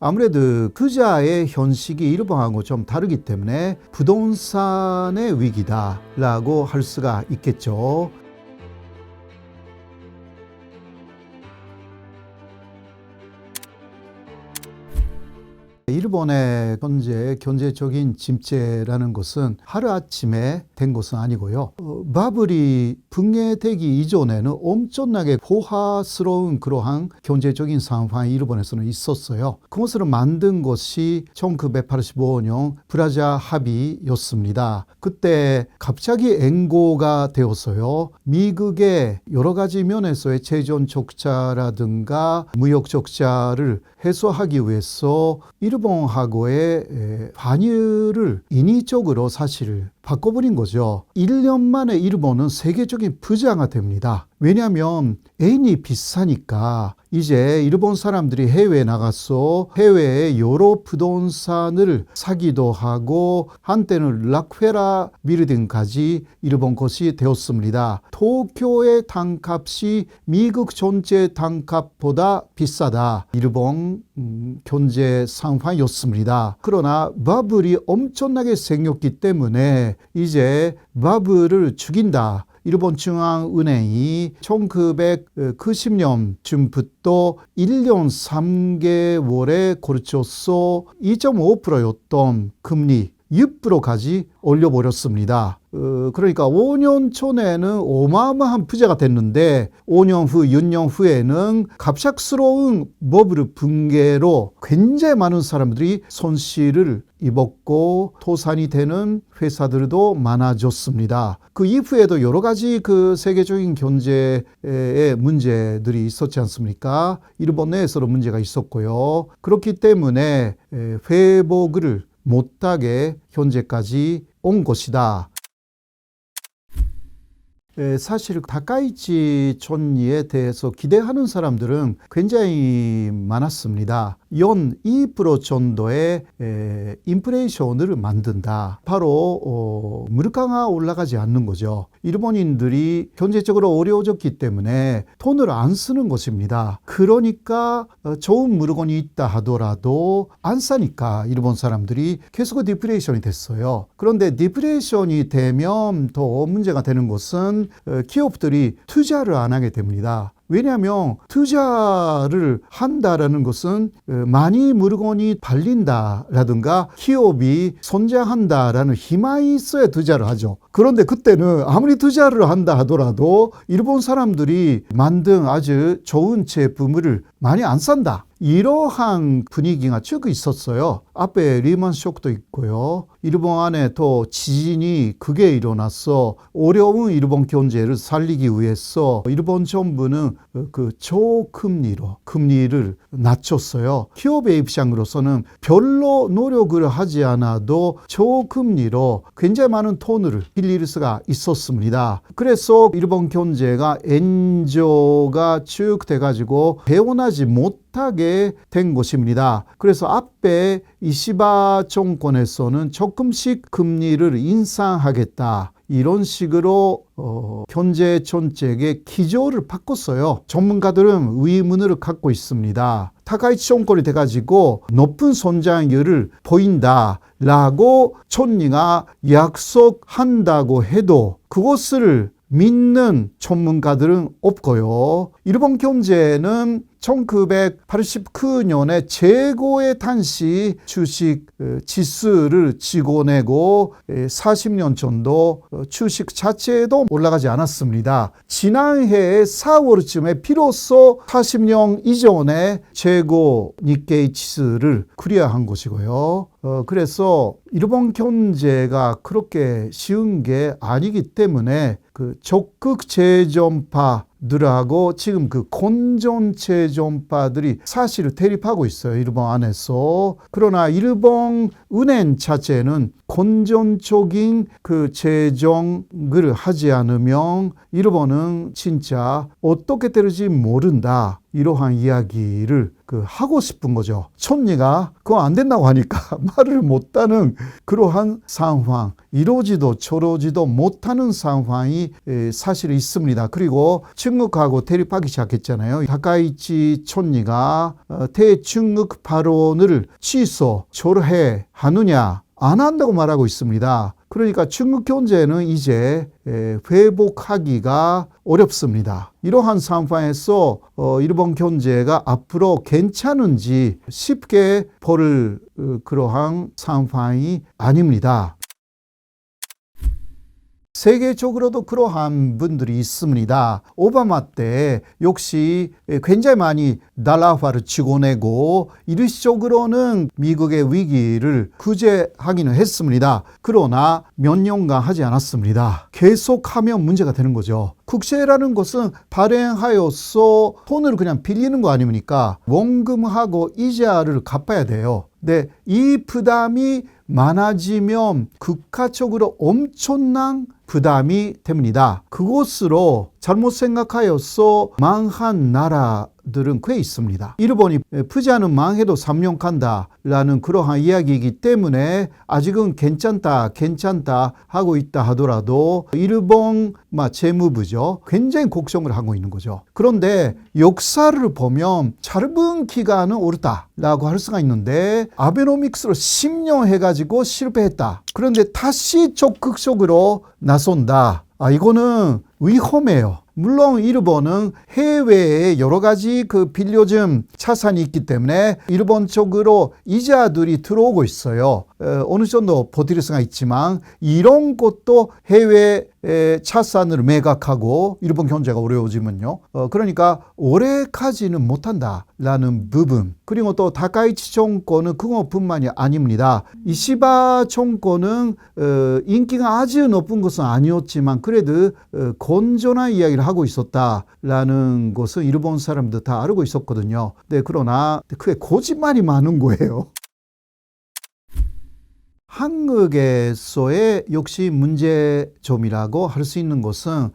아무래도 투자의 현식이 일본하고 좀 다르기 때문에 부동산의 위기다라고 할 수가 있겠죠. 일본의 현재 경제적인 침체라는 것은 하루아침에 된 것은 아니고요. 바블이 붕괴되기 이전에는 엄청나게 포화스러운 그러한 경제적인 상황이 일본에서는 있었어요. 그것을 만든 것이 1985년 브라자 합의였습니다. 그때 갑자기 엔고가 되었어요. 미국의 여러 가지 면에서의 재정 적자라든가 무역 적자를 해소하기 위해서 일본하고의 환율을 인위적으로 사실 바꿔버린 거죠. 1년 만에 일본은 세계적인 부자가 됩니다. 왜냐하면 엔이 비싸니까 이제 일본 사람들이 해외에 나가서 해외의 여러 부동산을 사기도 하고 한때는 락페라 빌딩까지 일본 것이 되었습니다. 도쿄의 땅값이 미국 전체 땅값보다 비싸다. 일본 경제 상황이었습니다. 그러나 바블이 엄청나게 생겼기 때문에 이제 바블을 죽인다. 일본 중앙은행이 1990년쯤부터 1년 3개월에 걸쳐서 2.5%였던 금리 6%까지 올려버렸습니다. 그러니까 5년 전에는 어마어마한 부자가 됐는데 5년 후, 6년 후에는 갑작스러운 버블 붕괴로 굉장히 많은 사람들이 손실을 입었고 도산이 되는 회사들도 많아졌습니다. 그 이후에도 여러 가지 그 세계적인 경제의 문제들이 있었지 않습니까? 일본 내에서도 문제가 있었고요. 그렇기 때문에 회복을 못하게 현재까지 온 것이다. 사실 다카이치 촌리에 대해서 기대하는 사람들은 굉장히 많았습니다. 연 2% 정도의 인플레이션을 만든다. 바로 물가가 올라가지 않는 거죠. 일본인들이 경제적으로 어려워졌기 때문에 돈을 안 쓰는 것입니다. 그러니까 좋은 물건이 있다 하더라도 안 사니까 일본 사람들이 계속 디플레이션이 됐어요. 그런데 디플레이션이 되면 더 문제가 되는 것은 기업들이 투자를 안 하게 됩니다. 왜냐하면 투자를 한다라는 것은 많이 물건이 팔린다라든가 기업이 성장한다라는 희망이 있어야 투자를 하죠. 그런데 그때는 아무리 투자를 한다 하더라도 일본 사람들이 만든 아주 좋은 제품을 많이 안 산다. 이러한 분위기가 쭉 있었어요. 앞에 리만 쇼크도 있고요. 일본 안에 또 지진이 크게 일어났어. 어려운 일본 경제를 살리기 위해서 일본 정부는 그 초금리로 금리를 낮췄어요. 기업의 입장으로서는 별로 노력을 하지 않아도 초금리로 굉장히 많은 돈을 빌릴 수가 있었습니다. 그래서 일본 경제가 엔저가 쭉 돼가지고 배원하지 못하게 된 것입니다. 그래서 앞에 이시바 정권에서는 조금씩 금리를 인상하겠다. 이런 식으로 경제 정책의 기조를 바꿨어요. 전문가들은 의문을 갖고 있습니다. 다카이치 정권이 돼가지고 높은 성장률을 보인다라고 촌리가 약속한다고 해도 그것을 믿는 전문가들은 없고요. 일본 경제는 1989년에 최고의 당시 주식 지수를 찍어내고 40년 정도 주식 자체도 올라가지 않았습니다. 지난해 4월쯤에 비로소 40년 이전에 최고 니케이 지수를 클리어한 것이고요. 그래서 일본 경제가 그렇게 쉬운 게 아니기 때문에 그 적극 재정파들하고 지금 그 건전 재정파들이 사실을 대립하고 있어요. 일본 안에서. 그러나 일본 은행 자체는 건전적인 그 재정을 하지 않으면 일본은 진짜 어떻게 될지 모른다. 이러한 이야기를 하고 싶은 거죠. 촌리가 그거 안 된다고 하니까 말을 못하는 그러한 상황, 이러지도 저러지도 못하는 상황이 사실 있습니다. 그리고 중국하고 대립하기 시작했잖아요. 다카이치 촌리가 대중국 발언을 취소, 철회 하느냐 안 한다고 말하고 있습니다. 그러니까 중국 경제는 이제 회복하기가 어렵습니다. 이러한 상황에서 일본 경제가 앞으로 괜찮은지 쉽게 볼 그러한 상황이 아닙니다. 세계적으로도 그러한 분들이 있습니다. 오바마 때 역시 굉장히 많이 달러화를 찍어내고 일시적으로는 미국의 위기를 구제하기는 했습니다. 그러나 몇 년간 하지 않았습니다. 계속하면 문제가 되는 거죠. 국채라는 것은 발행하여서 돈을 그냥 빌리는 거 아닙니까? 원금하고 이자를 갚아야 돼요. 네, 이 부담이 많아지면 국가적으로 엄청난 부담이 됩니다. 그것으로 잘못 생각하여서 망한 나라들은 꽤 있습니다. 일본이 부자는 망해도 3년 간다라는 그러한 이야기이기 때문에 아직은 괜찮다 하고 있다 하더라도 일본 재무부죠. 굉장히 걱정을 하고 있는 거죠. 그런데 역사를 보면 짧은 기간은 옳다라고 할 수가 있는데 아베노믹스로 10년 해가지고 실패했다. 그런데 다시 적극적으로 나선다. 이거는 위험해요. 물론 일본은 해외에 여러 가지 빌려준 자산이 있기 때문에 일본 쪽으로 이자들이 들어오고 있어요. 어느 정도 버틸 수가 있지만 이런 것도 해외 자산을 매각하고 일본 경제가 어려워지면요. 그러니까 오래가지는 못한다라는 부분. 그리고 또 다카이치 정권은 그것뿐만이 아닙니다. 이 시바 정권은 인기가 아주 높은 것은 아니었지만 그래도 건전한 이야기를 하고 있었다라는 것은 일본 사람들 다 알고 있었거든요. 네, 그러나 그게 거짓말이 많은 거예요. 한국에서의 역시 문제점이라고 할 수 있는 것은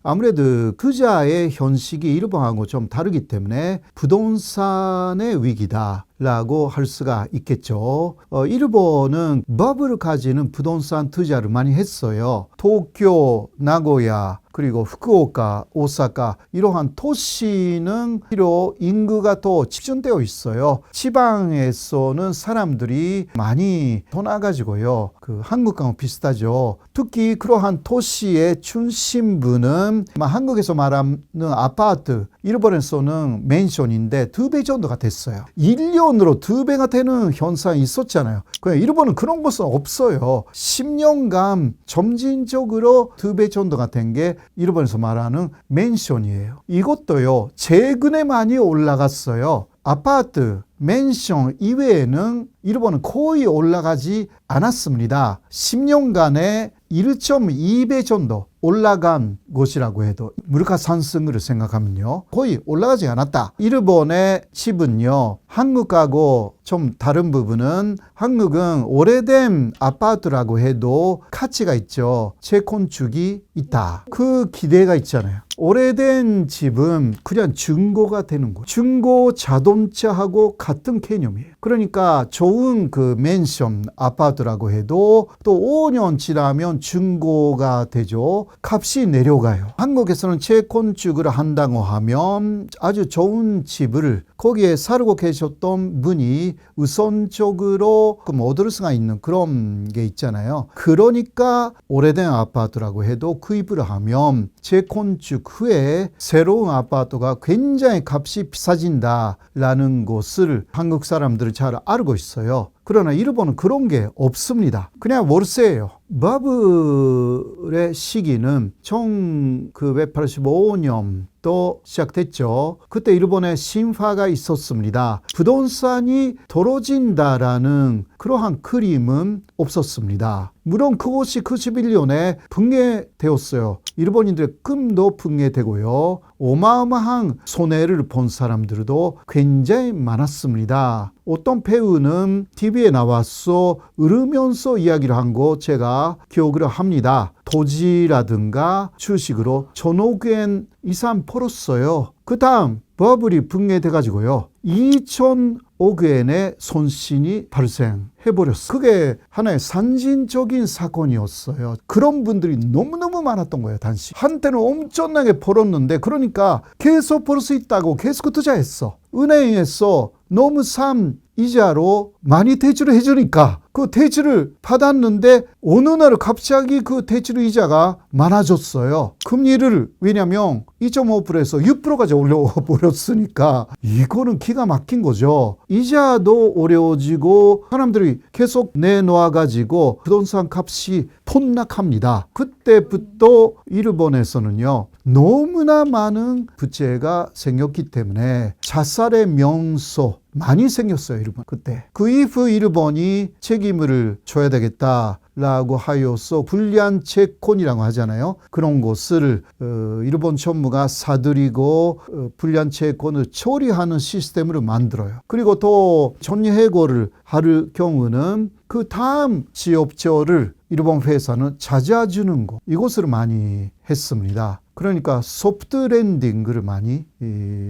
아무래도 투자의 현식이 일본하고 좀 다르기 때문에 부동산의 위기다라고 할 수가 있겠죠. 일본은 버블을 가지는 부동산 투자를 많이 했어요. 도쿄, 나고야, 그리고 후쿠오카, 오사카 이러한 도시는 비록 인구가 더 집중되어 있어요. 지방에서는 사람들이 많이 떠나가지고요. 한국과는 비슷하죠. 특히 그러한 도시의 중심부는 한국에서 말하는 아파트, 일본에서는 맨션인데 2배 정도가 됐어요. 1년으로 2배가 되는 현상이 있었잖아요. 일본은 그런 것은 없어요. 10년간 점진적으로 2배 정도가 된 게 일본에서 말하는 맨션이에요. 이것도요, 최근에 많이 올라갔어요. 아파트, 맨션 이외에는 일본은 거의 올라가지 않았습니다. 10년간에 1.2배 정도 올라간 것이라고 해도 물가 상승을 생각하면요, 거의 올라가지 않았다. 일본의 집은요, 한국하고 좀 다른 부분은 한국은 오래된 아파트라고 해도 가치가 있죠. 재건축이 있다. 그 기대가 있잖아요. 오래된 집은 그냥 중고가 되는 거예요. 중고 자동차하고 같은 개념이에요. 그러니까 좋은 맨션 아파트라고 해도 또 5년 지나면 중고가 되죠. 값이 내려가요. 한국에서는 재건축을 한다고 하면 아주 좋은 집을 거기에 살고 계셨던 분이 우선적으로 얻을 수가 있는 그런 게 있잖아요. 그러니까 오래된 아파트라고 해도 구입을 하면 재건축 후에 새로운 아파트가 굉장히 값이 비싸진다라는 것을 한국 사람들은 잘 알고 있어요. 그러나 일본은 그런 게 없습니다. 그냥 월세예요. 버블의 시기는 1985년 또 시작됐죠. 그때 일본에 신화가 있었습니다. 부동산이 떨어진다라는 그러한 그림은 없었습니다. 물론 그것이 91년에 붕괴되었어요. 일본인들의 꿈도 붕괴되고요. 어마어마한 손해를 본 사람들도 굉장히 많았습니다. 어떤 배우는 TV에 나와서 울으면서 이야기를 한 거 제가 기억을 합니다. 토지라든가 주식으로 1,000억 이상 벌었어요. 그 다음 버블이 붕괴돼가지고요. 2,000억 5억 엔의 손실이 발생해버렸어요. 그게 하나의 상징적인 사건이었어요. 그런 분들이 너무너무 많았던 거예요. 당시 한때는 엄청나게 벌었는데, 그러니까 계속 벌 수 있다고 계속 투자했어. 은행에서 너무 싼 이자로 많이 대출을 해주니까 그 대출을 받았는데 어느 날 갑자기 그 대출 이자가 많아졌어요. 금리를 왜냐면 2.5%에서 6%까지 올려버렸으니까 이거는 기가 막힌 거죠. 이자도 어려워지고 사람들이 계속 내놓아가지고 부동산 값이 폭락합니다. 그때부터 일본에서는요, 너무나 많은 부채가 생겼기 때문에 자살의 명소 많이 생겼어요, 일본. 그때. 그 이후 일본이 책임을 져야 되겠다라고 하여서 불량 채권이라고 하잖아요. 그런 것을 일본 정부가 사들이고 불량 채권을 처리하는 시스템을 만들어요. 그리고 또 전해고를 할 경우는 그 다음 지업체를 일본 회사는 찾아주는 거, 이것을 많이 했습니다. 그러니까 소프트 랜딩을 많이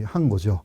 한 거죠.